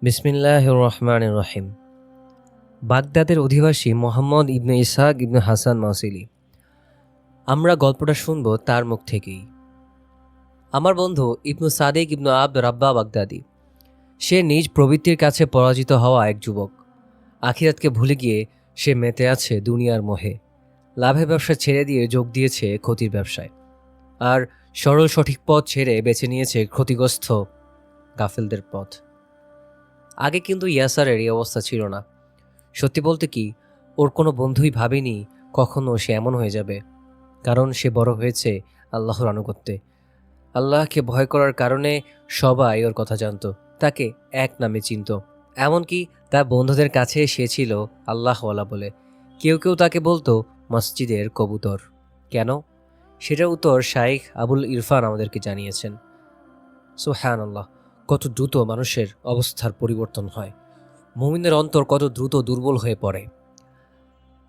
বিসমিল্লাহির রহমানির রহিম। বাগদাদের অধিবাসী মোহাম্মদ ইবনে ইসহাক ইবনে হাসান মাউসিলি। আমরা গল্পটা শুনব তার মুখ থেকেই। আমার বন্ধু ইবনু সাদিক ইবনু আবদ রাব্বা বাগদাদি। সে নিজ প্রবৃত্তির কাছে পরাজিত হওয়া এক যুবক। আখিরাতকে ভুলে গিয়ে সে মেতে আছে দুনিয়ার মোহে। লাভের ব্যবসা ছেড়ে দিয়ে যোগ দিয়েছে ক্ষতির ব্যবসায়, আর সরল সঠিক পথ ছেড়ে বেছে নিয়েছে ক্ষতিগ্রস্ত গাফেলদের পথ। আগে কিন্তু ইয়াসারের এই অবস্থা ছিল না। সত্যি বলতে কি, ওর কোনো বন্ধুই ভাবেনি কখনো সে এমন হয়ে যাবে। কারণ সে বড় হয়েছে আল্লাহর আনুগত্যে। আল্লাহকে ভয় করার কারণে সবাই ওর কথা জানত, তাকে এক নামে চিনত। এমনকি তার বন্ধুদের কাছে সে ছিল আল্লাহওয়ালা বলে। কেউ কেউ তাকে বলতো মসজিদের কবুতর। কেন? সেটার উত্তর শাইখ আবুল ইরফান আমাদেরকে জানিয়েছেন। সুবহানাল্লাহ, কত দ্রুত মানুষের অবস্থার পরিবর্তন হয়। মুমিনের অন্তর কত দ্রুত দুর্বল হয়ে পড়ে।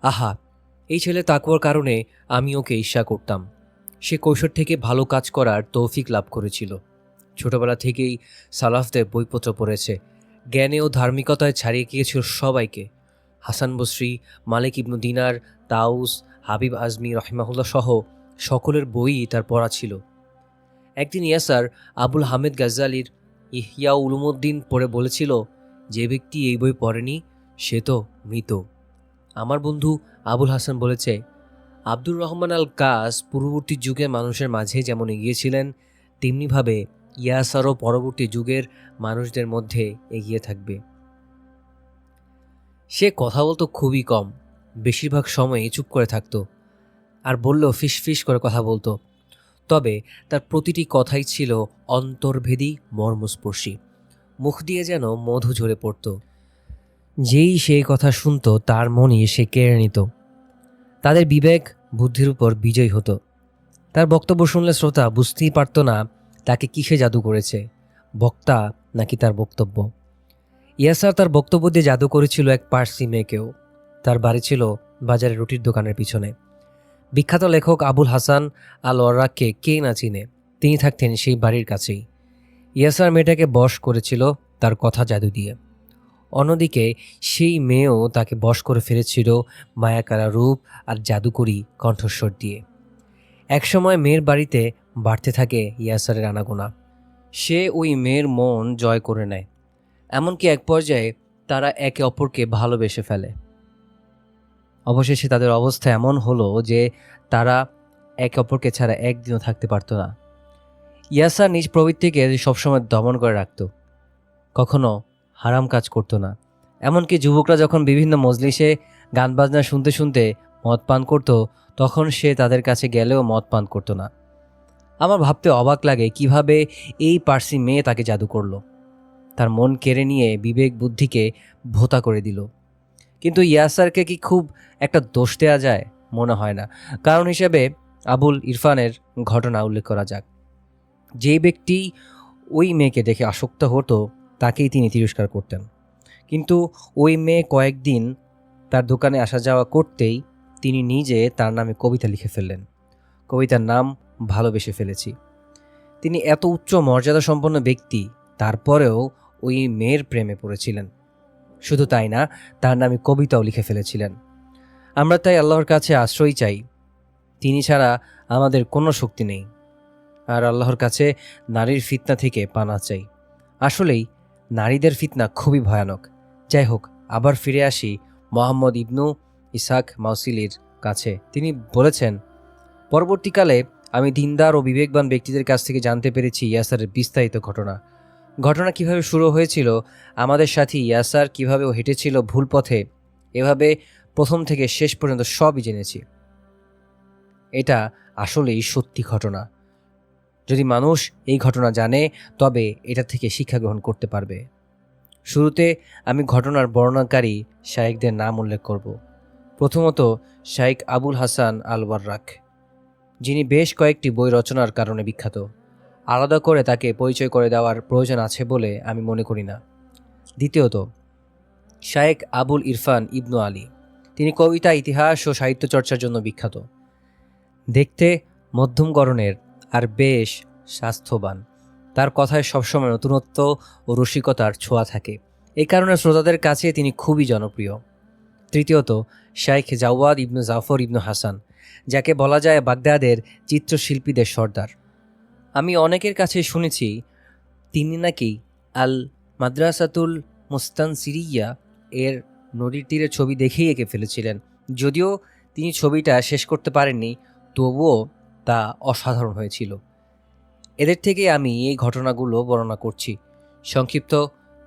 আহা, এই ছেলে তাকওয়ার কারণে আমি ওকে ঈর্ষা করতাম। সে কৈশোর থেকে ভালো কাজ করার তৌফিক লাভ করেছিল। ছোটবেলা থেকেই সালাফদের বইপত্র পড়েছে। জ্ঞানে ও ধার্মিকতায় ছাড়িয়ে গিয়েছিল সবাইকে। হাসান বসরি, মালিক ইবনু দিনার, তাউস, হাবিব আজমি রহিমাহুল্লাহ সহ সকলের বইই তার পড়া ছিল। একদিন ইয়াসার আবুল হামিদ গাজ্জালির ইহয়া উলুমুদ্দিন পড়ে বলেছিল, যে ব্যক্তি এই বই পড়েনি সে তো মৃত। আমার বন্ধু আবুল হাসান বলেছে, আব্দুর রহমান আল কাস পূর্ববর্তী যুগের মানুষের মাঝে যেমন এগিয়েছিলেন, তেমনিভাবে ইয়াসারও পরবর্তী যুগের মানুষদের মধ্যে এগিয়ে থাকবে। সে কথা বলতো খুবই কম, বেশিরভাগ সময়ই চুপ করে থাকতো, আর বললেও ফিস করে কথা বলতো। তবে তার প্রতিটি কথাই ছিল অন্তর্ভেদী, মর্মস্পর্শী। মুখ দিয়ে যেন মধু ঝরে পড়ত। যেই সেই কথা শুনত তার মনই সে কেড়ে নিত। তাদের বিবেক বুদ্ধির উপর বিজয়ী হতো। তার বক্তব্য শুনলে শ্রোতা বুঝতেই পারত না তাকে কিসে জাদু করেছে, বক্তা নাকি তার বক্তব্য। ইয়াসার তার বক্তব্য দিয়ে জাদু করেছিল এক পার্সি মেয়েকেও। তার বাড়ি ছিল বাজারে রুটির দোকানের পিছনে। বিখ্যাত লেখক আবুল হাসান আল ওয়ারাককে কে না চিনে, তিনি থাকতেন সেই বাড়ির কাছেই। ইয়াসার মেয়েটাকে বশ করেছিল তার কথা জাদু দিয়ে। অন্যদিকে সেই মেয়েও তাকে বশ করে ফেলেছিল মায়াকারা রূপ আর জাদুকরী কণ্ঠস্বর দিয়ে। একসময় মেয়ের বাড়িতে বাড়তে থাকে ইয়াসারের আনাগোনা। সে ওই মেয়ের মন জয় করে নেয়। এমনকি এক পর্যায়ে তারা একে অপরকে ভালোবেসে ফেলে। অবশেষে তাদের অবস্থা এমন হলো যে তারা একে অপরকে ছাড়া একদিনও থাকতে পারত না। ইয়াসার নিজ প্রবৃত্তিকে সবসময় দমন করে রাখত, কখনো হারাম কাজ করত না। এমনকি যুবকরা যখন বিভিন্ন মজলিসে গান বাজনা শুনতে শুনতে মদ পান করত, তখন সে তাদের কাছে গেলেও মদ পান করত না। আমার ভাবতে অবাক লাগে কিভাবে এই পার্সি মেয়ে তাকে জাদু করলো, তার মন কেড়ে নিয়ে বিবেক বুদ্ধিকে ভোতা করে দিল। কিন্তু ইয়াসারকে কি খুব একটা দোষ দেওয়া যায়? মনে হয় না। কারণ হিসেবে আবুল ইরফানের ঘটনা উল্লেখ করা যাক। যেই ব্যক্তি ওই মেয়েকে দেখে আসক্ত হতো তাকেই তিনি তিরস্কার করতেন। কিন্তু ওই মেয়ে কয়েকদিন তার দোকানে আসা যাওয়া করতেই তিনি নিজে তার নামে কবিতা লিখে ফেললেন। কবিতার নাম ভালোবেসে ফেলেছি। তিনি এত উচ্চ মর্যাদা সম্পন্ন ব্যক্তি, তারপরেও ওই মেয়ের প্রেমে পড়েছিলেন। শুধু তাই না, তার নামে কবিতাও লিখে ফেলেছিলেন। আমরা তাই আল্লাহর কাছে আশ্রয় চাই। তিনি ছাড়া আমাদের কোনো শক্তি নেই। আর আল্লাহর কাছে নারীর ফিতনা থেকে পানা চাই। আসলেই নারীদের ফিতনা খুবই ভয়ানক। যাই হোক, আবার ফিরে আসি মোহাম্মদ ইবনু ইসহাক মাউসিলির কাছে। তিনি বলেছেন, পরবর্তীকালে আমি দিনদার ও বিবেকবান ব্যক্তিদের কাছ থেকে জানতে পেরেছি ইয়াসারের বিস্তারিত ঘটনা কিভাবে শুরু হয়েছিল, আমাদের সাথী ইয়াসার কিভাবে ও হেঁটেছিল ভুল পথে, এভাবে প্রথম থেকে শেষ পর্যন্ত সবই জেনেছি। এটা আসলেই সত্যি ঘটনা। যদি মানুষ এই ঘটনা জানে, তবে এটা থেকে শিক্ষা গ্রহণ করতে পারবে। শুরুতে আমি ঘটনার বর্ণনাকারী শায়েখদের নাম উল্লেখ করব। প্রথমত শায়েখ আবুল হাসান আল ওয়ারাক, যিনি বেশ কয়েকটি বই রচনার কারণে বিখ্যাত। আলাদা করে তাকে পরিচয় করে দেওয়ার প্রয়োজন আছে বলে আমি মনে করি না। দ্বিতীয়ত শায়েখ আবুল ইরফান ইবনু আলী, তিনি কবিতা, ইতিহাস ও সাহিত্য চর্চার জন্য বিখ্যাত। দেখতে মধ্যম গড়নের আর বেশ স্বাস্থ্যবান। তার কথায় সবসময় নতুনত্ব ও রসিকতার ছোঁয়া থাকে। এই কারণে শ্রোতাদের কাছে তিনি খুবই জনপ্রিয়। তৃতীয়ত, শাইখ জাওয়াদ ইবনু জাফর ইবনু হাসান, যাকে বলা যায় বাগদাদের চিত্রশিল্পীদের সর্দার। আমি অনেকের কাছে শুনেছি তিনি নাকি আল মাদ্রাসাতুল মুস্তানসিরিয়া এর নদীর তীরের ছবি দেখেই এঁকে ফেলেছিলেন। যদিও তিনি ছবিটা শেষ করতে পারেননি, তবুও তা অসাধারণ হয়েছিল। এদের থেকে আমি এই ঘটনাগুলো বর্ণনা করছি। সংক্ষিপ্ত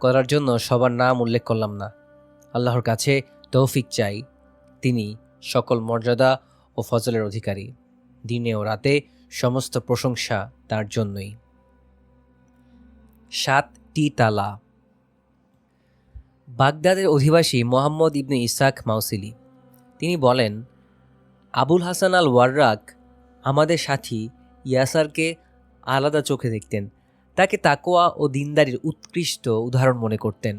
করার জন্য সবার নাম উল্লেখ করলাম না। আল্লাহর কাছে তৌফিক চাই, তিনি সকল মর্যাদা ও ফজলের অধিকারী। দিনে ও রাতে সমস্ত প্রশংসা তার জন্যই। 7টি তালা। বাগদাদের অধিবাসী মোহাম্মদ ইবনে ইসাক মাউসিলি তিনি বলেন, আবুল হাসান আল ওয়ার্রাক আমাদের সাথী ইয়াসারকে আলাদা চোখে দেখতেন। তাকে তাকওয়া ও দিনদারির উৎকৃষ্ট উদাহরণ মনে করতেন।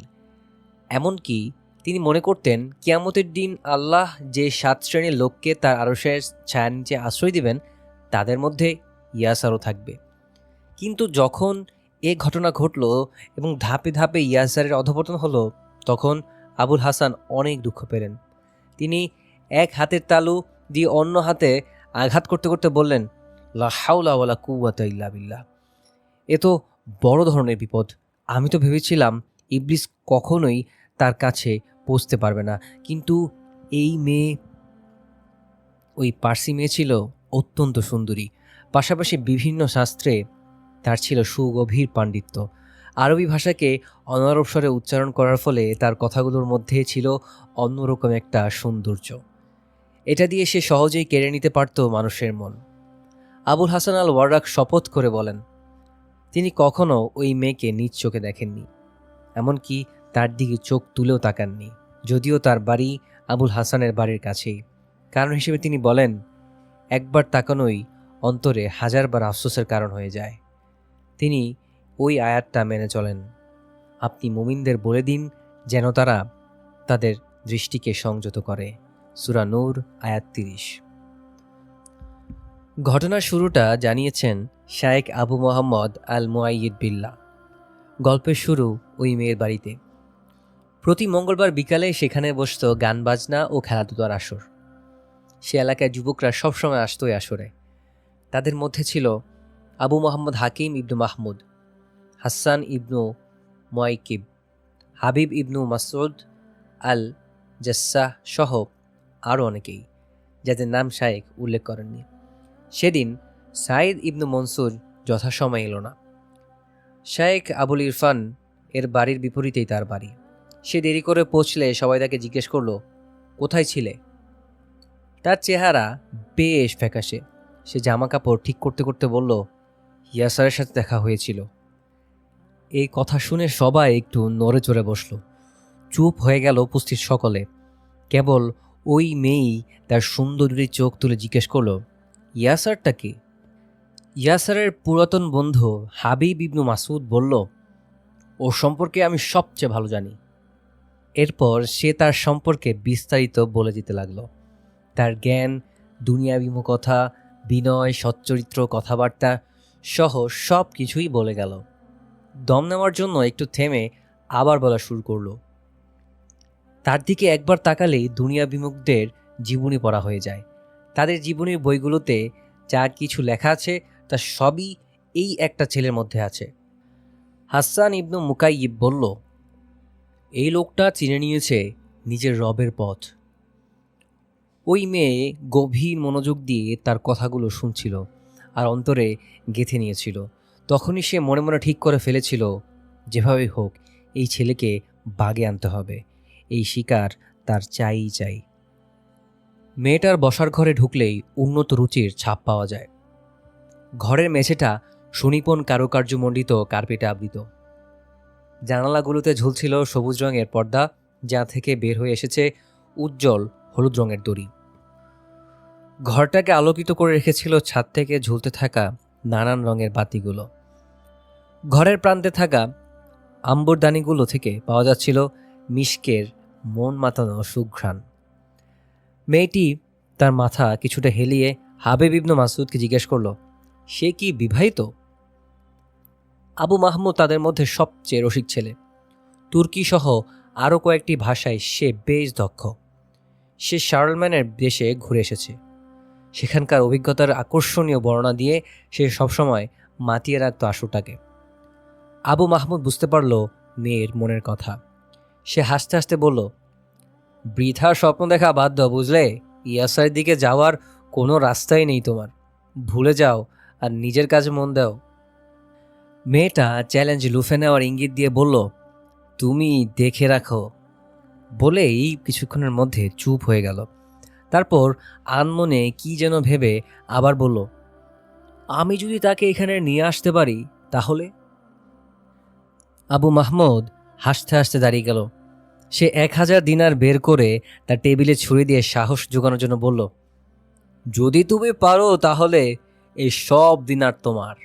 এমনকি তিনি মনে করতেন কিয়ামতের দিন আল্লাহ যে 7 শ্রেণীর লোককে তার আরশের ছায়ার নিচে আশ্রয় দিবেন, তাদের মধ্যে ইয়াসারও থাকবে। কিন্তু যখন এ ঘটনা ঘটল এবং ধাপে ধাপে ইয়াসারের অধঃপতন হলো, তখন আবুল হাসান অনেক দুঃখ পেলেন। তিনি এক হাতের তালু দিয়ে অন্য হাতে আঘাত করতে করতে বললেন, লা হাওলা ওয়ালা কুওয়াতা ইল্লা বিল্লাহ। এ তো বড় ধরনের বিপদ। আমি তো ভেবেছিলাম ইবলিস কখনোই তার কাছে পৌঁছতে পারবে না, কিন্তু এই মেয়ে, ওই পার্সি মেয়ে ছিল অত্যন্ত সুন্দরী। পাশাপাশি বিভিন্ন শাস্ত্রে তার ছিল সুগভীর পাণ্ডিত্য। আরবি ভাষাকে অনারব স্বরে উচ্চারণ করার ফলে তার কথাগুলোর মধ্যে ছিল অন্যরকম একটা সৌন্দর্য। এটা দিয়ে সে সহজেই কেড়ে নিতে পারত মানুষের মন। আবুল হাসান আল ওয়ার্রাক শপথ করে বলেন, তিনি কখনো ওই মেয়েকে নিজ চোখে দেখেননি, এমনকি তার দিকে চোখ তুলেও তাকাননি, যদিও তার বাড়ি আবুল হাসানের বাড়ির কাছেই। কারণ হিসেবে তিনি বলেন, একবার তাকানোই অন্তরে হাজারবার আফসোসের কারণ হয়ে যায়। তিনি ওই আয়াতটা মেনে চলেন, আপনি মুমিনদের বলে দিন যেন তারা তাদের দৃষ্টিকে সংযত করে। সূরা নূর আয়াত 30। ঘটনার শুরুটা জানিয়েছেন শায়েখ আবু মোহাম্মদ আল মুআইয়িদ বিল্লাহ। গল্পের শুরু ওই মেয়ের বাড়িতে। প্রতি মঙ্গলবার বিকালে সেখানে বসত গান বাজনা ও খেলাধুলার আসর। সে এলাকায় যুবকরা সবসময় আসতো এই আসরে। তাদের মধ্যে ছিল আবু মোহাম্মদ হাকিম ইবনু মাহমুদ, হাসান ইবনু মুয়াইকিব, হাবিব ইবনু মাসউদ আল জাসসাহ সহ আরও অনেকেই, যাদের নাম শায়েখ উল্লেখ করেননি। সেদিন সাইদ ইবনু মনসুর যথাসময়ে এলো না। শায়েখ আবুল ইরফান এর বাড়ির বিপরীতেই তার বাড়ি। সে দেরি করে পৌঁছলে সবাই তাকে জিজ্ঞেস করলো, কোথায় ছিলে? তার চেহারা বেশ ফ্যাকাশে। সে জামা কাপড় ঠিক করতে করতে বলল, ইয়াসারের সাথে দেখা হয়েছিল। এই কথা শুনে সবাই একটু নড়ে চড়ে বসল। চুপ হয়ে গেল উপস্থিত সকলে। কেবল ওই মেয়েই তার সুন্দরী চোখ তুলে জিজ্ঞেস করল, ইয়াসারটা কি? ইয়াসারের পুরাতন বন্ধু হাবিব ইবনু মাসউদ বলল, ও সম্পর্কে আমি সবচেয়ে ভালো জানি। এরপর সে তার সম্পর্কে বিস্তারিত বলে দিতে লাগলো। তার জ্ঞান, দুনিয়াবিমুখ কথা, বিনয়, সচ্চরিত্র, কথাবার্তা সহ সব কিছুই বলে গেল। দম নেওয়ার জন্য একটু থেমে আবার বলা শুরু করলো। তার দিকে একবার তাকালেই দুনিয়াবিমুখদের জীবনী পড়া হয়ে যায়। তাদের জীবনীর বইগুলোতে যা কিছু লেখা আছে তা সবই এই একটা ছেলের মধ্যে আছে। হাসান ইবনু মুকাইয়িব বলল, এই লোকটা চিনে নিয়েছে নিজের রবের পথ। ওই মেয়ে গভীর মনোযোগ দিয়ে তার কথাগুলো শুনছিল আর অন্তরে গেঁথে নিয়েছিল। তখনই সে মনে মনে ঠিক করে ফেলেছিল, যেভাবে হোক এই ছেলেকে বাগে আনতে হবে। এই শিকার তার চাই চাই। মেয়েটার বসার ঘরে ঢুকলেই উন্নত রুচির ছাপ পাওয়া যায়। ঘরের মেঝেটা সুনিপুণ কারুকার্যমণ্ডিত কার্পেটে আবৃত। জানালাগুলোতে ঝুলছিল সবুজ রঙের পর্দা, যা থেকে বের হয়ে এসেছে উজ্জ্বল হলুদ রঙের দড়ি। ঘরটাকে আলোকিত করে রেখেছিল ছাদ থেকে ঝুলতে থাকা নানান রঙের বাতিগুলো। ঘরের প্রান্তে থাকা আম্বরদানিগুলো থেকে পাওয়া যাচ্ছিল মিশকের মন মাতানো সুঘ্রাণ। মেয়েটি তার মাথা কিছুটা হেলিয়ে হাবিব ইবনু মাসউদকে জিজ্ঞেস করল, সে কি বিবাহিত? আবু মাহমুদ তাদের মধ্যে সবচেয়ে রসিক ছেলে। তুর্কি সহ আরও কয়েকটি ভাষায় সে বেশ দক্ষ। সে শার্লম্যানের দেশে ঘুরে এসেছে। সেখানকার অভিজ্ঞতার আকর্ষণীয় বর্ণনা দিয়ে সে সবসময় মাতিয়ে রাখত আশুটাকে। আবু মাহমুদ বুঝতে পারল মেয়ের মনের কথা। সে হাসতে হাসতে বলল, বৃথা স্বপ্ন দেখা বাদ দাও, বুঝলে? ইয়াসারের দিকে যাওয়ার কোনো রাস্তাই নেই তোমার। ভুলে যাও আর নিজের কাজে মন দাও। মেয়েটা চ্যালেঞ্জ লুফে নেওয়ার ইঙ্গিত দিয়ে বলল, তুমি দেখে রাখো। বলেই কিছুক্ষণের মধ্যে চুপ হয়ে গেল। তারপর আনমনে কি যেন ভেবে আবার বলল, আমি যদি তাকে এখানে নিয়ে আসতে পারি তাহলে? আবু মাহমুদ হাসতে হাসতে দাঁড়িয়ে গেল। সে 1000 দিনার বের করে তার টেবিলে ছুরি দিয়ে সাহস জোগানোর জন্য বলল, যদি তুমি পারো তাহলে এই সব দিনার তোমার।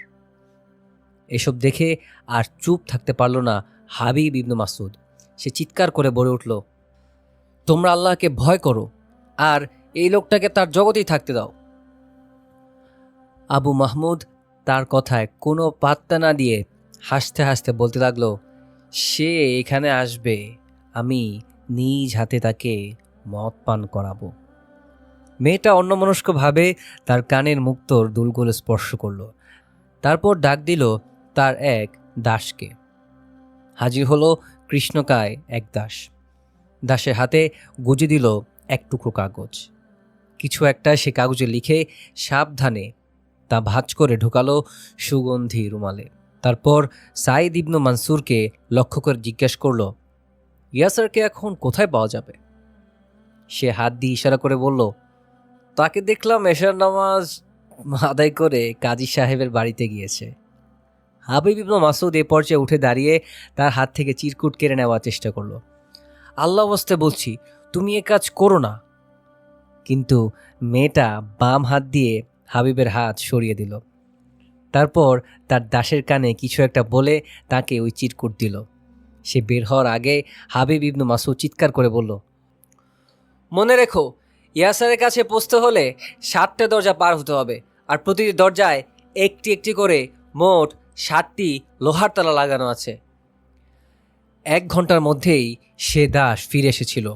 এসব দেখে আর চুপ থাকতে পারল না হাবিব ইবনু মাসুদ। সে চিৎকার করে বলে উঠল, তোমরা আল্লাহকে ভয় করো আর এই লোকটাকে তার জগতেই থাকতে দাও। আবু মাহমুদ তার কথায় কোনো পাত্তা না দিয়ে হাসতে হাসতে বলতে লাগলো, সে এখানে আসবে, আমি নিজ হাতে তাকে মদ পান করাবো। মেয়েটা অন্যমনস্কভাবে তার কানের মুক্তোর দুলগুলো স্পর্শ করল। তারপর ডাক দিল তার এক দাসকে। হাজির হলো কৃষ্ণকায় এক দাস। দাসের হাতে গুজে দিল এক টুকরো কাগজ। কিছু একটা সে কাগজে লিখে সাবধানে তা ভাঁজ করে ঢোকালো সুগন্ধি রুমালে। তারপর সাইদ ইবনু মানসুরকে লক্ষ্য করে জিজ্ঞেস করল, ইয়াসারকে এখন কোথায় পাওয়া যাবে? সে হাত দিয়ে ইশারা করে বলল, তাকে দেখলাম এশার নামাজ আদায় করে কাজী সাহেবের বাড়িতে গিয়েছে। হাবিব ইবনু মাসুদ এ পর্যায়ে উঠে দাঁড়িয়ে তার হাত থেকে চিরকুট কেড়ে নেওয়ার চেষ্টা করলো। আল্লাহ ওয়াস্তে বলছি, তুমি এ কাজ করো না। কিন্তু মেয়েটা বাম হাত দিয়ে হাবিবের হাত সরিয়ে দিল। তারপর তার দাসের কানে কিছু একটা বলে তাকে ওই চিরকুট দিল। সে বের হওয়ার আগে হাবিব ইবনু মাসুদ চিৎকার করে বলল, মনে রেখো, ইয়াসারের কাছে পৌঁছতে হলে 7টা দরজা পার হতে হবে, আর প্রতিটি দরজায় একটি একটি করে মোট 7টি লোহার তালা লাগানো আছে। 1 ঘন্টার মধ্যেই সে দাস ফিরে এসেছিল।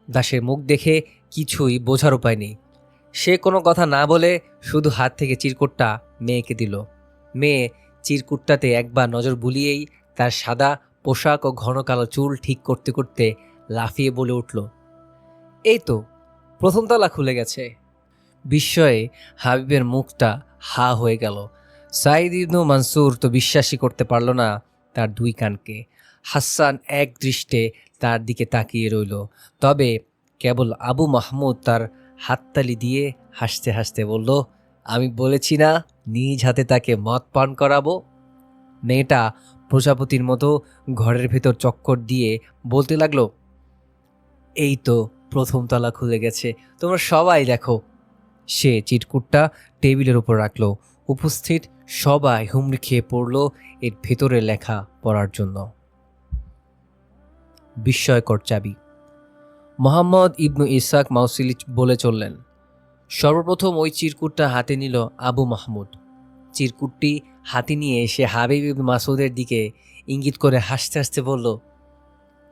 দাসের মুখ দেখে কিছুই বোঝার উপায় নেই। সে কোনো কথা না বলে শুধু হাত থেকে চিরকুটটা মেয়েকে দিল। মেয়ে চিরকুটটাতে একবার নজর বুলিয়েই তার সাদা পোশাক ও ঘন কালো চুল ঠিক করতে করতে লাফিয়ে বলে উঠল, এই তো প্রথম তালা খুলে গেছে। বিস্ময়ে হাবিবের মুখটা হা হয়ে গেল। সাইদ ইবনু মানসুর তো বিশ্বাসই করতে পারল না তার 2 কানকে। হাসান এক দৃষ্টে তার দিকে তাকিয়ে রইল। তবে কেবল আবু মাহমুদ তার হাততালি দিয়ে হাসতে হাসতে বলল, আমি বলেছি না নিজ হাতে তাকে মদ পান করাবো। মেয়েটা প্রজাপতির মতো ঘরের ভেতর চক্কর দিয়ে বলতে লাগলো, এই তো প্রথম তলা খুলে গেছে, তোমরা সবাই দেখো। সে চিরকুটটা টেবিলের উপর রাখলো। উপস্থিত সবাই হুমড়ি খেয়ে পড়ল এর ভেতরে লেখা পড়ার জন্য। বিস্ময়কর চাবি। মোহাম্মদ ইবনু ইসাক মাউসিলি বলে চললেন, সর্বপ্রথম ওই চিরকুটটা হাতে নিল আবু মাহমুদ। চিরকুটটি হাতে নিয়ে সে হাবিব ইবনু মাসুদের দিকে ইঙ্গিত করে হাসতে হাসতে বলল,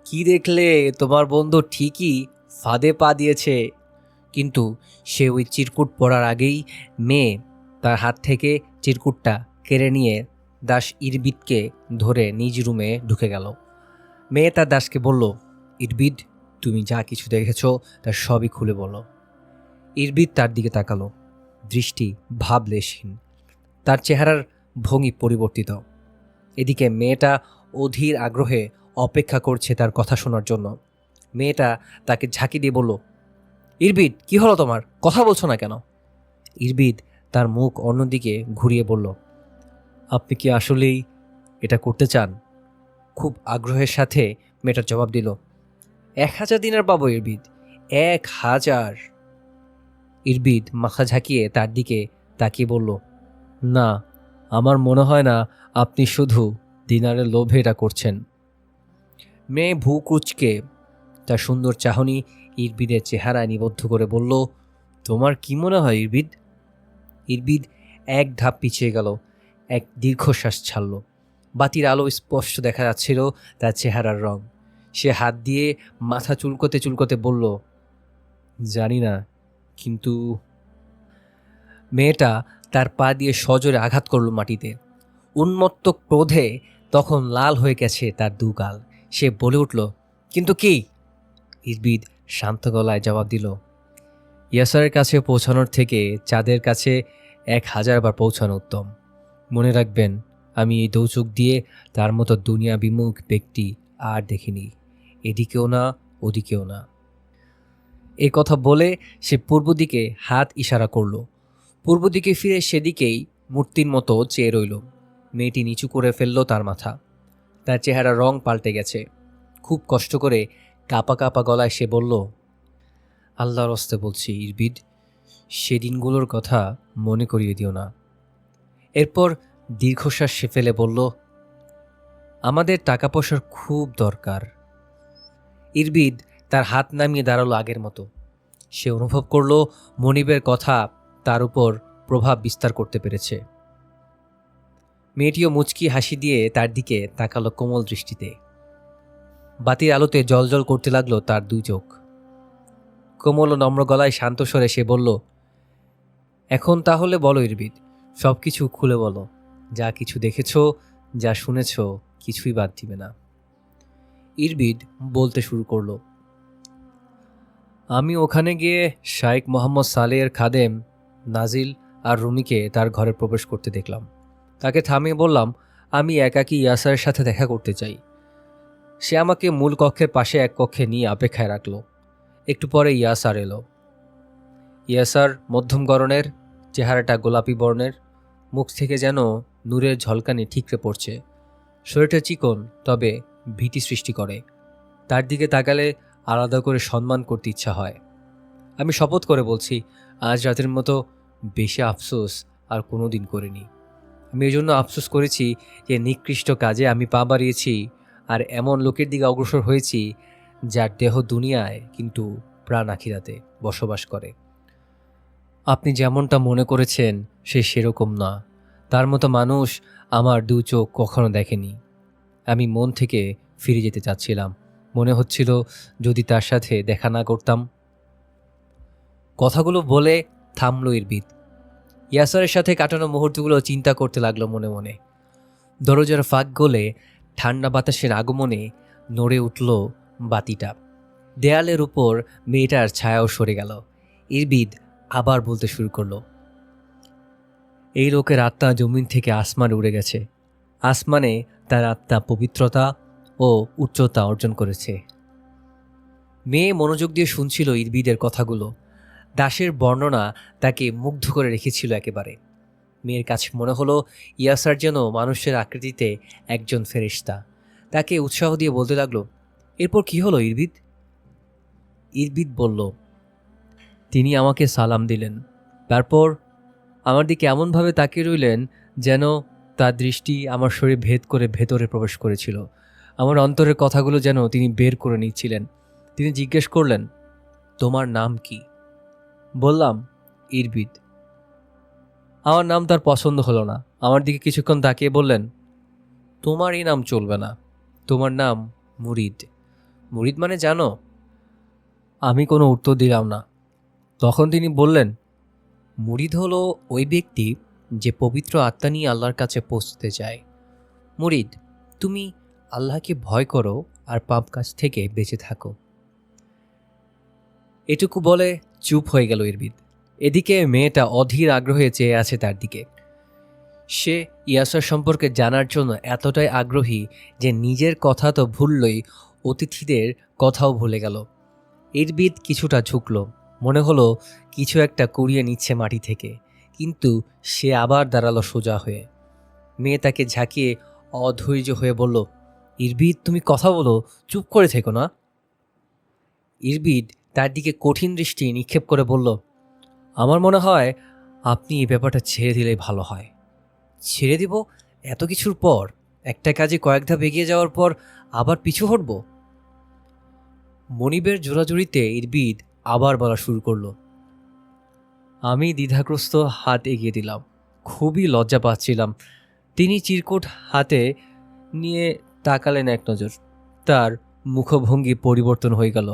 কি দেখলে, তোমার বন্ধু ঠিকই ফাঁদে পা দিয়েছে। কিন্তু সে ওই চিরকুট পড়ার আগেই মেয়ে তার হাত থেকে চিরকুটটা কেড়ে নিয়ে দাস ইরবিদকে ধরে নিজ রুমে ঢুকে গেল। মেয়ে তার দাসকে বলল, ইরবিদ, তুমি যা কিছু দেখেছ তার সবই খুলে বলো। ইরবিদ তার দিকে তাকালো, দৃষ্টি ভাবলেশহীন, তার চেহারার ভঙ্গি পরিবর্তিত। এদিকে মেয়েটা অধীর আগ্রহে অপেক্ষা করছে তার কথা শোনার জন্য। মেয়েটা তাকে ঝাঁকি দিয়ে বলল, ইরবিদ, কি হলো তোমার? কথা বলছো না কেন? ইরবিদ তার মুখ অন্যদিকে ঘুরিয়ে বলল, আপনি কি আসলেই এটা করতে চান? খুব আগ্রহের সাথে মেয়েটার জবাব দিল, 1000 দিনার পাবো ইরবিদ, 1000। ইরবিদ মাথা ঝাঁকিয়ে তার দিকে তাকিয়ে বলল, না, আমার মনে হয় না আপনি শুধু দিনারের লোভে এটা করছেন। মেয়ে ভূ কুচকে তার সুন্দর চাহনি ইরবিদের চেহারায় নিবদ্ধ করে বলল, তোমার কি মনে হয় ইরবিদ? ইরবিদ এক ধাপ পিছিয়ে গেল, এক দীর্ঘশ্বাস ছাড়ল। বাতির আলো স্পষ্ট দেখা যাচ্ছিল তার চেহারার রং। সে হাত দিয়ে মাথা চুলকোতে চুলকোতে বলল, জানি না, কিন্তু মেয়েটা তার পা দিয়ে সজোরে আঘাত করল মাটিতে। উন্মত্ত ক্রোধে তখন লাল হয়ে গেছে তার দুগাল। সে বলে উঠল, কিন্তু কি? ইরবিদ শান্ত গলায় জবাব দিল, ইয়াসারের কাছে পৌঁছানোর থেকে চাঁদের কাছে 1000 বার পৌঁছানো উত্তম। মনে রাখবেন, আমি এই দৌচোখ দিয়ে তার মতো দুনিয়া বিমুখ ব্যক্তি আর দেখিনি, এদিকেও না ওদিকেও না। এই কথা বলে সে পূর্ব দিকে হাত ইশারা করল। পূর্ব দিকে ফিরে সেদিকেই মূর্তির মতো চেয়ে রইল। মেয়েটি নিচু করে ফেলল তার মাথা। তার চেহারা রং পাল্টে গেছে। খুব কষ্ট করে কাঁপা কাঁপা গলায় সে বলল, আল্লাহর হস্তে বলছি ইরবিদ, সেদিনগুলোর কথা মনে করিয়ে দিও না। এরপর দীর্ঘশ্বাস সে ফেলে বলল, আমাদের টাকা পয়সার খুব দরকার। ইরবিদ তার হাত নামিয়ে দাঁড়ালো আগের মতো। সে অনুভব করল মনিবের কথা তার উপর প্রভাব বিস্তার করতে পেরেছে। মেয়েটিও মুচকি হাসি দিয়ে তার দিকে তাকালো কোমল দৃষ্টিতে। বাতির আলোতে জ্বলজ্বল করতে লাগলো তার দুই চোখ। কোমল ও নম্র গলায় শান্ত স্বরে সে বলল, এখন তাহলে বলো ইরবিদ, সব কিছু খুলে বলো। যা কিছু দেখেছ, যা শুনেছ, কিছুই বাদ দিবে না। ইরবিদ বলতে শুরু করলো, আমি ওখানে গিয়ে শাইখ মোহাম্মদ সালেহের খাদেম নাজিল আর রুমিকে তার ঘরে প্রবেশ করতে দেখলাম। তাকে থামিয়ে বললাম, আমি একাকী ইয়াসারের সাথে দেখা করতে চাই। সে আমাকে মূল কক্ষের পাশে এক কক্ষে নিয়ে অপেক্ষায় রাখল। একটু পরে ইয়াসার এলো। ইয়াসার মধ্যম গড়নের, চেহারাটা গোলাপি বর্ণের, মুখ থেকে যেন নূরের ঝলকানি ঠিকরে পড়ছে। শরীরটা চিকন, তবে ভীতি সৃষ্টি করে। তার দিকে তাকালে আলাদা করে সম্মান করতে ইচ্ছা হয়। আমি শপথ করে বলছি, আজ রাতের মতো বেশি আফসোস আর কোনো দিন করিনি। আমি এই জন্য আফসোস করেছি যে নিকৃষ্ট কাজে আমি পা বাড়িয়েছি আর এমন লোকের দিকে অগ্রসর হয়েছি যার দেহ দুনিয়ায় কিন্তু প্রাণ আখিরাতে বসবাস করে। আপনি যেমনটা মনে করেছেন সে সেরকম না। তার মতো মানুষ আমার দু চোখ কখনো দেখেনি। আমি মন থেকে ফিরে যেতে চাচ্ছিলাম। মনে হচ্ছিল যদি তার সাথে দেখা না করতাম। কথাগুলো বলে থামল ইরবিদ। ইয়াসারের সাথে কাটানো মুহূর্তগুলো চিন্তা করতে লাগলো মনে মনে। দরজার ফাঁক গলে ঠান্ডা বাতাসের আগমনে নড়ে উঠল বাতিটা। দেয়ালের উপর মেয়েটার ছায়াও সরে গেল। ইরবিদ আবার বলতে শুরু করলো, এই লোকের আত্মা জমিন থেকে আসমানে উড়ে গেছে। আসমানে তার আত্মা পবিত্রতা ও উচ্চতা অর্জন করেছে। মেয়ে মনোযোগ দিয়ে শুনছিল ইরবিদের কথাগুলো। দাসের বর্ণনা তাকে মুগ্ধ করে রেখেছিল একেবারে। মেয়ের কাছে মনে হলো ইয়াসার যেন মানুষের আকৃতিতে একজন ফেরেশতা। তাকে উৎসাহ দিয়ে বলতে লাগলো, এরপর কি হলো ইরবিদ? ইরবিদ বলল, তিনি আমাকে সালাম দিলেন। তারপর আমার দিকে এমনভাবে তাকিয়ে রইলেন যেন তার দৃষ্টি আমার শরীর ভেদ করে ভেতরে প্রবেশ করেছিল। আমার অন্তরের কথাগুলো যেন তিনি বের করে নিচ্ছিলেন। তিনি জিজ্ঞেস করলেন, তোমার নাম কি? বললাম, ইরবিদ। আমার নাম তার পছন্দ হলো না। আমার দিকে কিছুক্ষণ তাকিয়ে বললেন, তোমার এই নাম চলবে না, তোমার নাম মুরিদ। মুরিদ মানে জানো? আমি কোনো উত্তর দিলাম না। তখন তিনি বললেন, মুরিদ হলো ওই ব্যক্তি যে পবিত্র আত্মা নিয়ে আল্লাহর কাছে পৌঁছতে চায়। মুরিদ, তুমি আল্লাহকে ভয় করো আর পাপ কাজ থেকে বেঁচে থাকো। এটুকু বলে চুপ হয়ে গেল ইরবিদ। এদিকে মেয়েটা অধীর আগ্রহে চেয়ে আছে তার দিকে। সে ইয়াসার সম্পর্কে জানার জন্য এতটাই আগ্রহী যে নিজের কথা তো ভুললই, অতিথিদের কথাও ভুলে গেল। ইরবিদ কিছুটা ঝুঁকল। মনে হলো কিছু একটা কুড়িয়ে নিচ্ছে মাটি থেকে, কিন্তু সে আবার দাঁড়ালো সোজা হয়ে। মেয়ে তাকে ঝাঁকিয়ে অধৈর্য হয়ে বলল, ইরবিদ, তুমি কথা বলো, চুপ করে থেকো না। ইরবিদ তার দিকে কঠিন দৃষ্টি নিক্ষেপ করে বলল, আমার মনে হয় আপনি এই ব্যাপারটা ছেড়ে দিলেই ভালো হয়। ছেড়ে দিব? এত কিছুর পর? একটা কাজে কয়েক ধাপ এগিয়ে যাওয়ার পর আবার পিছু হটব? মনিবের জোরাজুরিতে ইরবিদ আবার বলা শুরু করলো। আমি দ্বিধাগ্রস্ত হাত এগিয়ে দিলাম। খুবই লজ্জা পাচ্ছিলাম। তিনি চিরকুট হাতে নিয়ে তাকালেন এক নজর। তার মুখভঙ্গি পরিবর্তন হয়ে গেল।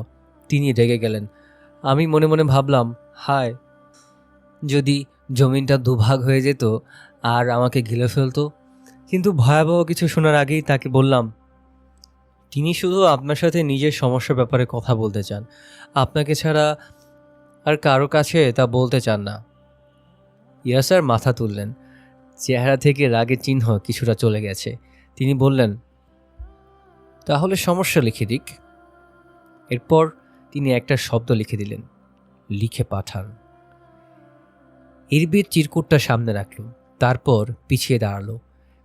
তিনি রেগে গেলেন। আমি মনে মনে ভাবলাম, হায়, যদি জমিনটা দুভাগ হয়ে যেত আর আমাকে গিলে ফেলতো। কিন্তু ভয়াবহ কিছু শোনার আগেই তাকে বললাম, তিনি শুধু আপনার সাথে নিজের সমস্যার ব্যাপারে কথা বলতে চান, আপনাকে ছাড়া আর কারো কাছে তা বলতে চান না। ইয়াসার মাথা তুললেন। চেহারা থেকে রাগের চিহ্ন কিছুটা চলে গেছে। তিনি বললেন, তাহলে সমস্যা লিখে দিক। এরপর তিনি একটা শব্দ লিখে দিলেন, লিখে পাঠান। ইরবির চিরকুটটা সামনে রাখল, তারপর পিছিয়ে দাঁড়ালো।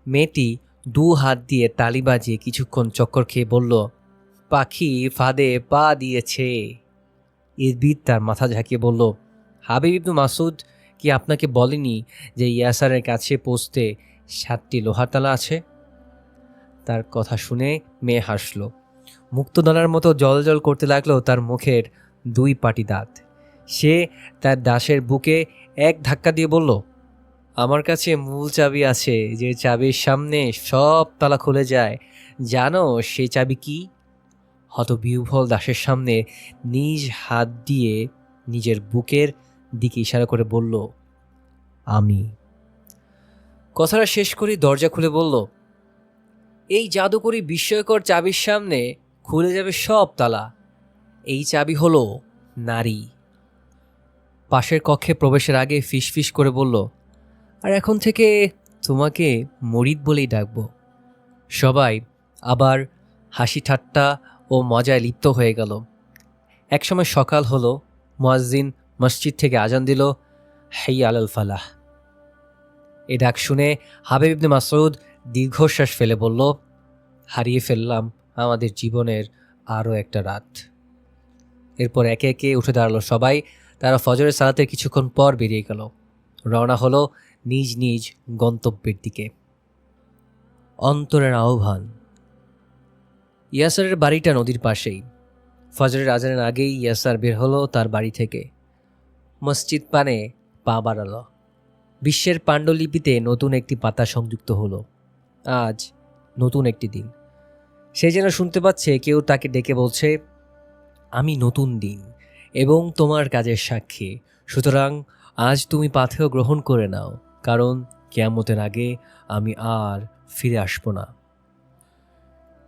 মেয়েটি 2 হাত দিয়ে তালি বাজিয়ে কিছুক্ষণ চক্কর খেয়ে বলল, পাখি ফাঁদে পা দিয়েছে। ইরবির তার মাথা ঝাঁকিয়ে বলল, হাবিব ইবনু মাসুদ কি আপনাকে বলেনি যে ইয়াসারের কাছে পৌঁছতে 7টি লোহার তালা আছে? তার কথা শুনে মেয়ে হাসল। মুক্তদানার মতো জল করতে লাগলো তার মুখের 2 পাটি দাঁত। সে তার দাসের বুকে এক ধাক্কা দিয়ে বলল, আমার কাছে মূল চাবি আছে, যে চাবির সামনে সব তালা খুলে যায়। জানো সেই চাবি কি? হতবিহ্বল দাসের সামনে নিজ হাত দিয়ে নিজের বুকের দিকে ইশারা করে বলল, আমি। কথাটা শেষ করে দরজা খুলে বলল, এই জাদুকরি বিস্ময়কর চাবির সামনে খুলে যাবে সব তালা। এই চাবি হলো নারী। পাশের কক্ষে প্রবেশের আগে ফিসফিস করে বলল, আর এখন থেকে তোমাকে মরিদ বলেই ডাকব। সবাই আবার হাসি ঠাট্টা ও মজায় লিপ্ত হয়ে গেল। একসময় সকাল হলো, মুয়াজ্জিন মসজিদ থেকে আজান দিল, হাইয়া আলাল ফালাহ। এ ডাক শুনে হাবিব ইবনে মাসউদ দীর্ঘশ্বাস ফেলে বলল, হারিয়ে ফেললাম আমাদের জীবনের আরও একটা রাত। এরপর একে একে উঠে দাঁড়ালো সবাই। তারা ফজরের সালাতের কিছুক্ষণ পর বেরিয়ে গেল, রওনা হলো নিজ নিজ গন্তব্যের দিকে। অন্তরের আহ্বান। ইয়াসারের বাড়িটা নদীর পাশেই। ফজরের আজানের আগেই ইয়াসার বের হলো তার বাড়ি থেকে। মসজিদ পানে পা বাড়ালো। বিশ্বের পাণ্ডুলিপিতে নতুন একটি পাতা সংযুক্ত হলো। আজ নতুন একটি দিন। সে যেন শুনতে পাচ্ছে কেউ তাকে ডেকে বলছে, আমি নতুন দিন এবং তোমার কাজের সাক্ষী। সুতরাং আজ তুমি পাথেয় গ্রহণ করে নাও, কারণ কিয়ামতের আগে আমি আর ফিরে আসব না।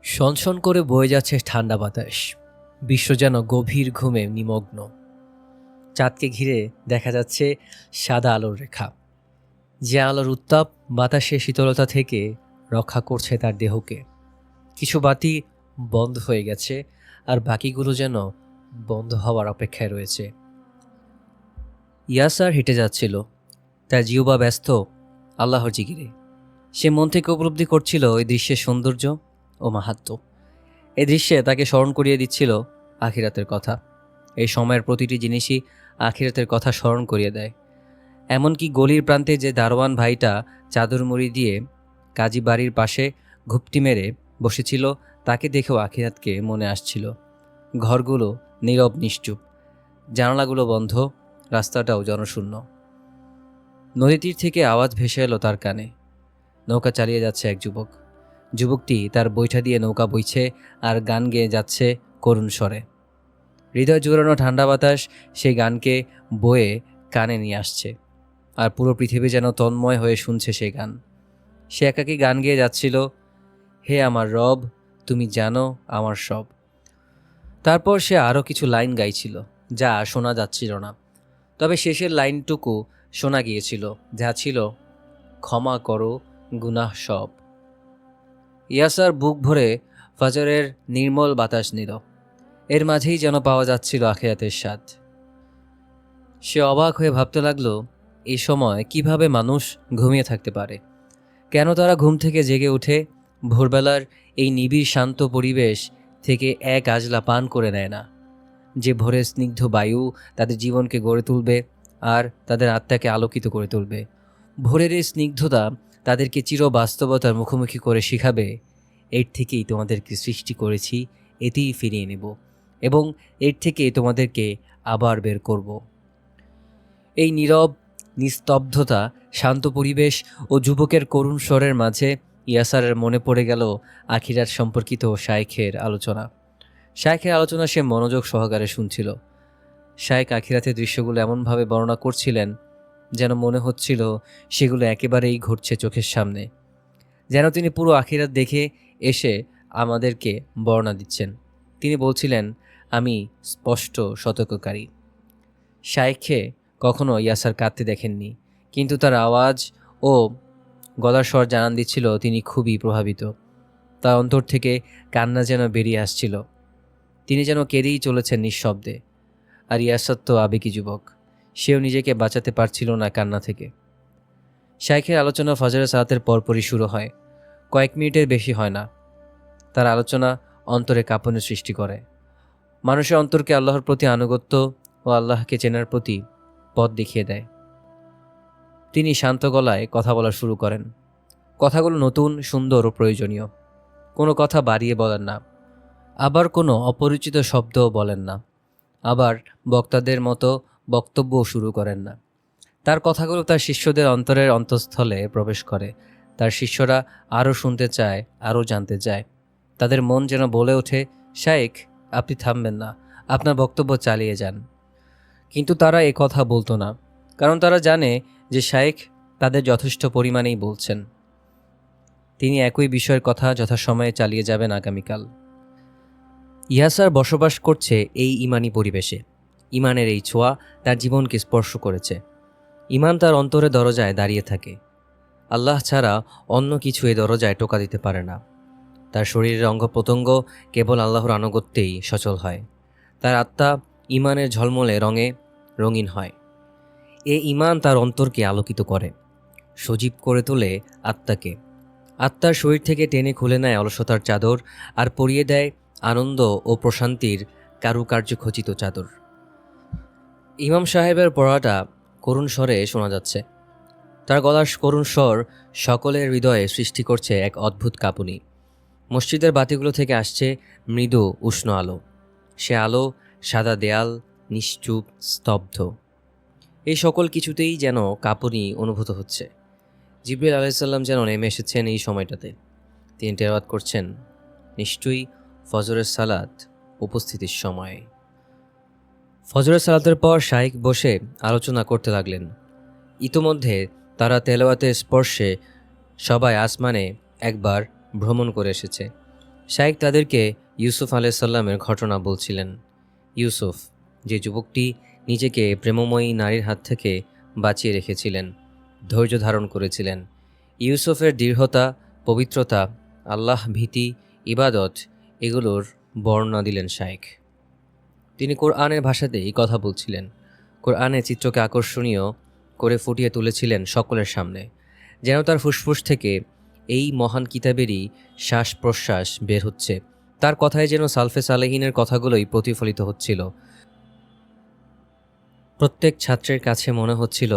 সনসন করে বয়ে যাচ্ছে ঠান্ডা বাতাস। বিশ্ব যেন গভীর ঘুমে নিমগ্ন। চাঁদকে ঘিরে দেখা যাচ্ছে সাদা আলোর রেখা, যে আলোর উত্তাপ বাতাসের শীতলতা থেকে রক্ষা করছে তার দেহকে। কিছু বাতি বন্ধ হয়ে গেছে, আর বাকিগুলো যেন বন্ধ হওয়ার অপেক্ষায় রয়েছে। ইয়াসার হেঁটে যাচ্ছিল, তার জিহ্বা ব্যস্ত আল্লাহর জিকিরে। সে মন থেকে উপলব্ধি করছিল এই দৃশ্যের সৌন্দর্য ও মাহাত্ম্য। এই দৃশ্যে তাকে স্মরণ করিয়ে দিচ্ছিল আখিরাতের কথা। এই সময়ের প্রতিটি জিনিসই আখিরাতের কথা স্মরণ করিয়ে দেয়। এমনকি গলির প্রান্তে যে দারোয়ান ভাইটা চাদর মুড়ি দিয়ে কাজী বাড়ির পাশে ঘুপটি মেরে বসেছিল, তাকে দেখেও আখিরাতকে মনে আসছিল। ঘরগুলো নীরব নিশ্চুপ, জানালাগুলো বন্ধ, রাস্তাটাও জনশূন্য। নদী তীর থেকে আওয়াজ ভেসে এলো তার কানে। নৌকা চালিয়ে যাচ্ছে এক যুবক। যুবকটি তার বৈঠা দিয়ে নৌকা বইছে আর গান গেয়ে যাচ্ছে করুণ স্বরে। হৃদয় জোরানো ঠান্ডা বাতাস সেই গানকে বয়ে কানে নিয়ে আসছে, আর পুরো পৃথিবী যেন তন্ময় হয়ে শুনছে সেই গান। সে একাকী গান গেয়ে যাচ্ছিল, হে আমার রব, তুমি জানো আমার সব। তারপর সে আরও কিছু লাইন গাইছিল যা শোনা যাচ্ছিল না, তবে শেষের লাইনটুকু শোনা গিয়েছিল, যা ছিল, ক্ষমা করো গুনাহ সব। ইয়াসার বুক ভরে ফজরের নির্মল বাতাস নিল। এর মাঝেই যেন পাওয়া যাচ্ছিল আখিরাতের স্বাদ। সে অবাক হয়ে ভাবতে লাগলো, এই সময় কিভাবে মানুষ ঘুমিয়ে থাকতে পারে, কেন তারা ঘুম থেকে জেগে উঠে ভোরবেলার এই নিবিড় শান্ত পরিবেশ থেকে এক আজলা পান করে নেয় না, যে ভোরের স্নিগ্ধ বায়ু তাদের জীবনকে গড়ে তুলবে আর তাদের আত্মাকে আলোকিত করে তুলবে। ভোরের এই স্নিগ্ধতা তাদেরকে চির বাস্তবতার মুখোমুখি করে শিখাবে, এর থেকেই তোমাদেরকে সৃষ্টি করেছি, এতেই ফিরিয়ে নেব এবং এর থেকে তোমাদেরকে আবার বের করব। এই নীরব নিস্তব্ধতা, শান্ত পরিবেশ ও যুবকের করুণ স্বরের মাঝে ইয়াসারের মনে পড়ে গেল আখিরাত সম্পর্কিত শায়েখের আলোচনা। শায়েখের আলোচনা সে মনোযোগ সহকারে শুনছিল। শায়েখ আখিরাতের দৃশ্যগুলো এমনভাবে বর্ণনা করছিলেন যেন মনে হচ্ছিল সেগুলো একেবারেই ঘটছে চোখের সামনে, যেন তিনি পুরো আখিরাত দেখে এসে আমাদেরকে বর্ণনা দিচ্ছেন। তিনি বলছিলেন, আমি স্পষ্ট সতর্ককারী। শায়েখকে কখনো ইয়াসার কাঁদতে দেখেননি, কিন্তু তার আওয়াজ ও গলার স্বর জানান দিচ্ছিল তিনি খুবই প্রভাবিত। তার অন্তর থেকে কান্না যেন বেরিয়ে আসছিল। তিনি যেন কেঁদেই চলেছেন নিঃশব্দে। আর ইয়াসার তো আবেগী যুবক, সেও নিজেকে বাঁচাতে পারছিল না কান্না থেকে। শায়েখের আলোচনা ফজরের সালাতের পরপরই শুরু হয়। কয়েক মিনিটের বেশি হয় না। তার আলোচনা অন্তরে কাঁপনের সৃষ্টি করে। মানুষের অন্তরকে আল্লাহর প্রতি আনুগত্য ও আল্লাহকে চেনার প্রতি পথ দেখিয়ে দেয়। তিনি শান্ত গলায় কথা বলা শুরু করেন। কথাগুলো নতুন, সুন্দর ও প্রয়োজনীয়। কোনো কথা বাড়িয়ে বলেন না, আবার কোনো অপরিচিত শব্দও বলেন না, আবার বক্তাদের মতো বক্তব্যও শুরু করেন না। তার কথাগুলো তার শিষ্যদের অন্তরের অন্তঃস্থলে প্রবেশ করে। তার শিষ্যরা আরও শুনতে চায়, আরও জানতে চায়। তাদের মন যেন বলে ওঠে, শায়েখ, আপনি থামবেন না, আপনার বক্তব্য চালিয়ে যান। কিন্তু তারা এ কথা বলতো না, কারণ তারা জানে যে শায়েখ তাদের যথেষ্ট পরিমাণেই বলছেন। তিনি একই বিষয়ের কথা যথাসময়ে চালিয়ে যাবেন আগামীকাল। ইয়াসার বসবাস করছে এই ইমানি পরিবেশে। ইমানের এই ছোঁয়া তার জীবনকে স্পর্শ করেছে। ইমান তার অন্তরে দরজায় দাঁড়িয়ে থাকে। আল্লাহ ছাড়া অন্য কিছু এই দরজায় টোকা দিতে পারে না। তার শরীরের অঙ্গ প্রত্যঙ্গ কেবল আল্লাহর আনুগত্যেই সচল হয়। তার আত্মা ইমানের ঝলমলে রঙে রঙিন হয়। এ ইমান তার অন্তরকে আলোকিত করে, সজীব করে তোলে আত্মাকে। আত্মার শরীর থেকে টেনে খুলে নেয় অলসতার চাদর আর পরিয়ে দেয় আনন্দ ও প্রশান্তির কারুকার্য খচিত চাদর। ইমাম সাহেবের পড়াটা করুণ স্বরে শোনা যাচ্ছে। তার গলার করুণ স্বর সকলের হৃদয়ে সৃষ্টি করছে এক অদ্ভুত কাঁপুনি। মসজিদের বাতিগুলো থেকে আসছে মৃদু উষ্ণ আলো। সে আলো, সাদা দেয়াল, নিশ্চুপ, স্তব্ধ। এই সকল কিছুতেই যেন কাঁপুনি অনুভূত হচ্ছে। জিবরিল আলাইহিসসালাম যেন নেমে এসেছেন এই সময়টাতে। তিনি তেলাওয়াত করছেন, নিশ্চয়ই ফজরের সালাত উপস্থিতির সময়। ফজরের সালাতের পর শায়েখ বসে আলোচনা করতে লাগলেন। ইতোমধ্যে তারা তেলাওয়াতের স্পর্শে সবাই আসমানে একবার ভ্রমণ করে এসেছে। শায়েখ তাদেরকে ইউসুফ আলাইহিসসালামের ঘটনা বলছিলেন। ইউসুফ, যে যুবকটি নিজেকে প্রেমময়ী নারীর হাত থেকে বাঁচিয়ে রেখেছিলেন, ধৈর্য ধারণ করেছিলেন। ইউসুফের দৃঢ়তা, পবিত্রতা, আল্লাহ ভীতি, ইবাদত, এগুলোর বর্ণনা দিলেন শায়েখ। তিনি কোরআনের ভাষাতেই কথা বলছিলেন। কোরআনের চিত্রকে আকর্ষণীয় করে ফুটিয়ে তুলেছিলেন সকলের সামনে, যেন তার ফুসফুস থেকে এই মহান কিতাবেরই শ্বাস প্রশ্বাস বের হচ্ছে। তার কথায় যেন সালফে সালেহিনের কথাগুলোই প্রতিফলিত হচ্ছিল। প্রত্যেক ছাত্রের কাছে মনে হচ্ছিল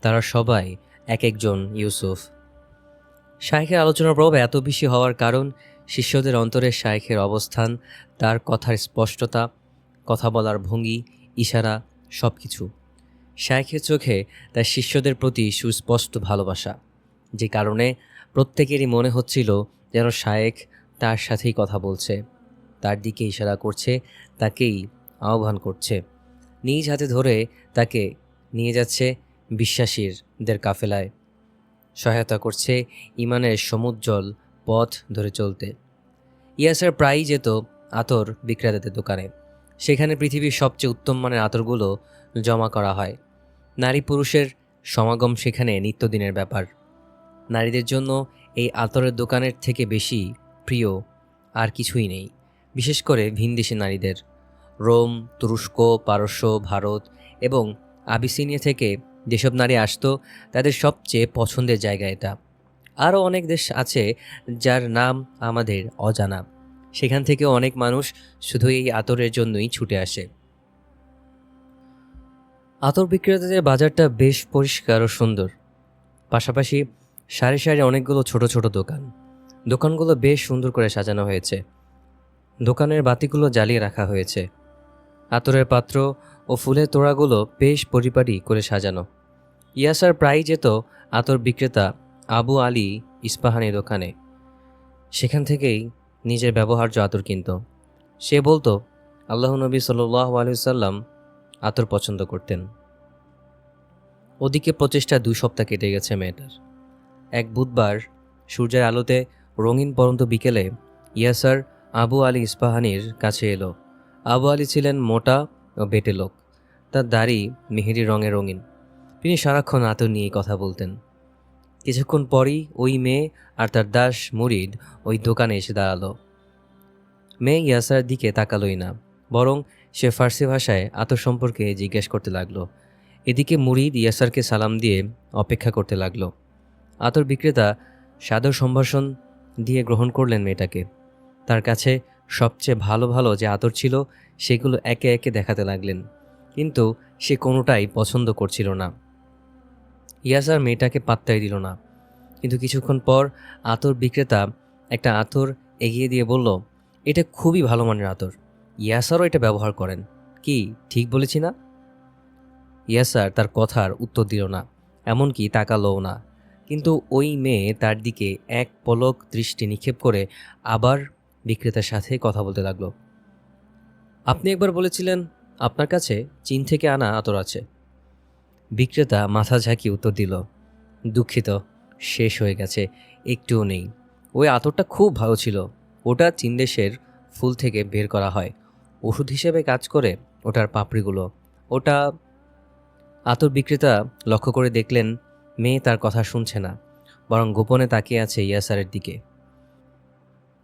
তারা সবাই এক একজন ইউসুফ। শায়েখের আলোচনার প্রভাব এত বেশি হওয়ার কারণ শিষ্যদের অন্তরে শায়েখের অবস্থান, তার কথার স্পষ্টতা, কথা বলার ভঙ্গি, ইশারা, সব কিছু। শায়েখের চোখে তার শিষ্যদের প্রতি সুস্পষ্ট ভালোবাসা, যে কারণে প্রত্যেকেরই মনে হচ্ছিল যেন শায়েখ তার সাথেই কথা বলছে, তার দিকে ইশারা করছে, তাকেই আহ্বান করছে, নিজ হাতে ধরে তাকে নিয়ে যাচ্ছে বিশ্বাসীদের কাফেলায়, সহায়তা করছে ইমানের সমুজ্জ্বল পথ ধরে চলতে। ইয়াসার প্রায়ই যেত আতর বিক্রেতাদের দোকানে। সেখানে পৃথিবীর সবচেয়ে উত্তম মানের আতরগুলো জমা করা হয়। নারী পুরুষের সমাগম সেখানে নিত্যদিনের ব্যাপার। নারীদের জন্য এই আতরের দোকানের থেকে বেশি প্রিয় আর কিছুই নেই, বিশেষ করে ভিনদেশী নারীদের। রোম, তুরস্ক, পারস্য, ভারত এবং আবিসিনিয়া থেকে যেসব নারী আসতো, তাদের সবচেয়ে পছন্দের জায়গা এটা। আরও অনেক দেশ আছে যার নাম আমাদের অজানা। সেখান থেকে অনেক মানুষ শুধু এই আতরের জন্যই ছুটে আসে। আতর বিক্রেতাদের বাজারটা বেশ পরিষ্কার ও সুন্দর। পাশাপাশি সারি সারি অনেকগুলো ছোট ছোট দোকান। দোকানগুলো বেশ সুন্দর করে সাজানো হয়েছে। দোকানের বাতিগুলো জ্বালিয়ে রাখা হয়েছে। আতরের পাত্র ও ফুলের তোড়াগুলো বেশ পরিপাটি করে সাজানো। ইয়াসার প্রায়ই যেত আতর বিক্রেতা আবু আলী ইস্পাহানি দোকানে। সেখান থেকেই নিজের ব্যবহার্য আতর কিনত। সে বলতো আল্লাহ নবী সাল্লাল্লাহু আলাইহি সাল্লাম আতর পছন্দ করতেন। ওদিকে প্রচেষ্টা 2 সপ্তাহ কেটে গেছে মেয়েটার। এক বুধবার সূর্যের আলোতে রঙিন পরন্ত বিকেলে ইয়াসার আবু আলী ইস্পাহানির কাছে এলো। আবু আলী ছিলেন মোটা ও বেটে লোক। তার দাড়ি মেহেদি রঙে রঙিন। তিনি সারাক্ষণ আতর নিয়েই কথা বলতেন। কিছুক্ষণ পরই ওই মেয়ে আর তার দাস মুরিদ ওই দোকানে এসে দাঁড়ালো। মেয়ে ইয়াসার দিকে তাকালোই না, বরং সে ফার্সি ভাষায় আতর সম্পর্কে জিজ্ঞেস করতে লাগলো। এদিকে মুরিদ ইয়াসারকে সালাম দিয়ে অপেক্ষা করতে লাগলো। আতর বিক্রেতা সাদর সম্ভাষণ দিয়ে গ্রহণ করলেন মেয়েটাকে। তার কাছে সবচেয়ে ভালো ভালো যে আতর ছিল সেগুলো একে একে দেখাতে লাগলেন, কিন্তু সে কোনোটাই পছন্দ করছিল না। ইয়াসার মেয়েটাকে পাত্তাই দিল না। কিন্তু কিছুক্ষণ পর আতর বিক্রেতা একটা আতর এগিয়ে দিয়ে বলল, এটা খুবই ভালো মানের আতর, ইয়াসারও এটা ব্যবহার করেন, কি ঠিক বলেছি না? ইয়াসার তার কথার উত্তর দিল না, এমনকি তাকালোও না। কিন্তু ওই মেয়ে তার দিকে এক পলক দৃষ্টি নিক্ষেপ করে আবার বিক্রেতার সাথে কথা বলতে লাগলো। আপনি একবার বলেছিলেন আপনার কাছে চীন থেকে আনা আতর আছে। বিক্রেতা মাথা ঝাঁকিয়ে উত্তর দিল, দুঃখিত, শেষ হয়ে গেছে, একটুও নেই। ওই আতরটা খুব ভালো ছিল, ওটা চীন দেশের ফুল থেকে বের করা হয়, ওষুধ হিসেবে কাজ করে ওটার পাপড়িগুলো। ওটা আতর বিক্রেতা লক্ষ্য করে দেখলেন মেয়ে তার কথা শুনছে না, বরং গোপনে তাকিয়ে আছে ইয়াসারের দিকে।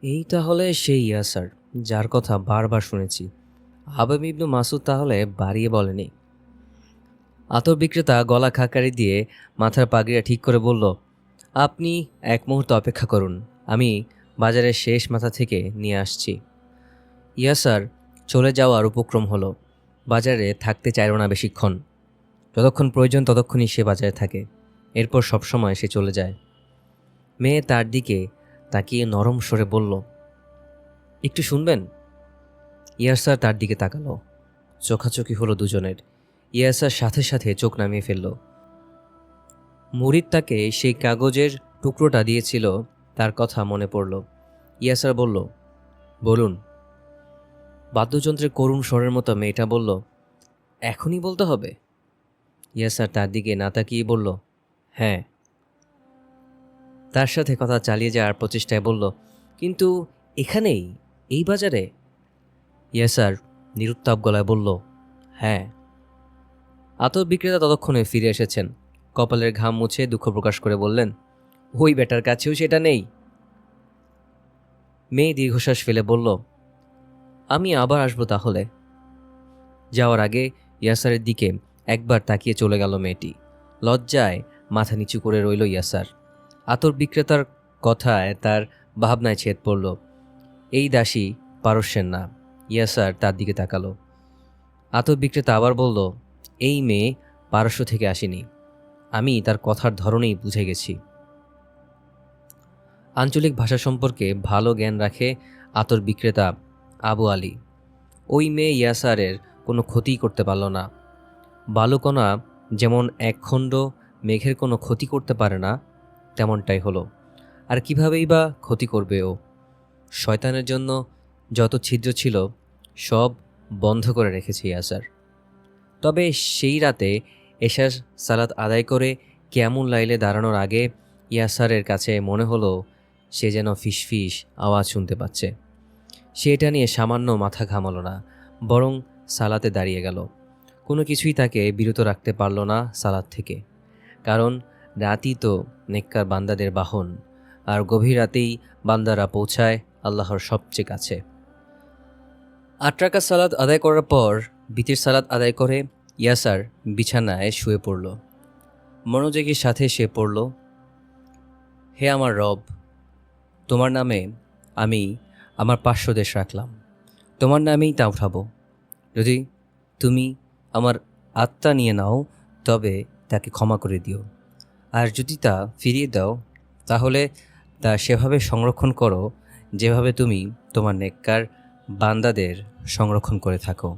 এই তাহলে সেই ইয়াসার যার কথা বারবার শুনেছি। হাবাব ইবনু মাসুদ তাহলে বাড়িয়ে বলেনি। আতর বিক্রেতা গলা খাকারি দিয়ে মাথার পাগড়িটা ঠিক করে বলল, আপনি এক মুহূর্ত অপেক্ষা করুন, আমি বাজারের শেষ মাথা থেকে নিয়ে আসছি। ইয়াসার চলে যাওয়ার উপক্রম হলো। বাজারে থাকতে চাইল না বেশিক্ষণ। যতক্ষণ প্রয়োজন ততক্ষণই সে বাজারে থাকে, এরপর সবসময় সে চলে যায়। মেয়ে তার দিকে তাকিয়ে নরম স্বরে বলল, একটু শুনবেন? ইয়াসার তার দিকে তাকালো। চোখাচোখি হলো দুজনের। ইয়াসার সাথে সাথে চোখ নামিয়ে ফেলল। মুরিদ তাকে সেই কাগজের টুকরোটা দিয়েছিল, তার কথা মনে পড়ল। ইয়াসার বলল, বলুন। বাদ্যযন্ত্রের করুণ স্বরের মতো মেয়েটা বলল, এখনই বলতে হবে? ইয়াসার তার দিকে না তাকিয়ে বলল, হ্যাঁ। তার সাথে কথা চালিয়ে যাওয়ার প্রচেষ্টায় বলল, কিন্তু এখানেই, এই বাজারে? ইয়াসার নিরুত্তাপ গলায় বলল, হ্যাঁ। আতর বিক্রেতা ততক্ষণে ফিরে এসেছেন। কপালের ঘাম মুছে দুঃখ প্রকাশ করে বললেন, ওই বেটার কাছেও সেটা নেই। মেয়ে দীর্ঘশ্বাস ফেলে বলল, আমি আবার আসবো তাহলে। যাওয়ার আগে ইয়াসারের দিকে একবার তাকিয়ে চলে গেল মেয়েটি। লজ্জায় মাথা নিচু করে রইল ইয়াসার। আতর বিক্রেতার কথায় তার ভাবনায় ছেদ পড়ল। এই দাসী পারস্যের না। ইয়াসার তার দিকে তাকালো। আতর বিক্রেতা আবার বলল, এই মেয়ে পারস্য থেকে আসেনি, আমি তার কথার ধরনেই বুঝে গেছি। আঞ্চলিক ভাষা সম্পর্কে ভালো জ্ঞান রাখে আতর বিক্রেতা আবু আলী। ওই মেয়ে ইয়াসারের কোনো ক্ষতিই করতে পারল না। বালুকণা যেমন একখণ্ড মেঘের কোনো ক্ষতি করতে পারে না, তেমনটাই হলো। আর কিভাবেই বা ক্ষতি করবে ও? শয়তানের জন্য যত ছিদ্র ছিল সব বন্ধ করে রেখেছে ইয়াসার। তবে সেই রাতে এশার সালাত আদায় করে কিয়ামুল লাইলে দাঁড়ানোর আগে ইয়াসারের কাছে মনে হলো সে যেন ফিসফিস আওয়াজ শুনতে পাচ্ছে। সে এটা নিয়ে সামান্য মাথা ঘামালো না, বরং সালাতে দাঁড়িয়ে গেল। কোনো কিছুই তাকে বিরত রাখতে পারল না সালাত থেকে, কারণ রাতই তো নেককার বান্দাদের বাহন, আর গভীর রাতেই বান্দারা পৌঁছায় আল্লাহর সবচেয়ে কাছে। 8 রাকাত সালাত আদায় করার পর বিতির সালাত আদায় করে ইয়াসার বিছানায় শুয়ে পড়ল। মনোযোগের সাথে সে পড়ল, হে আমার রব, তোমার নামে আমি আমার 500 দেশ রাখলাম, তোমার নামেই তা উঠাবো। যদি তুমি আমার আত্মা নিয়ে নাও তবে তাকে ক্ষমা করে দিও, আর যদি তা ফিরিয়ে দাও তাহলে তা সেভাবে সংরক্ষণ করো যেভাবে তুমি তোমার নেককার বান্দাদের সংরক্ষণ করে থাকো।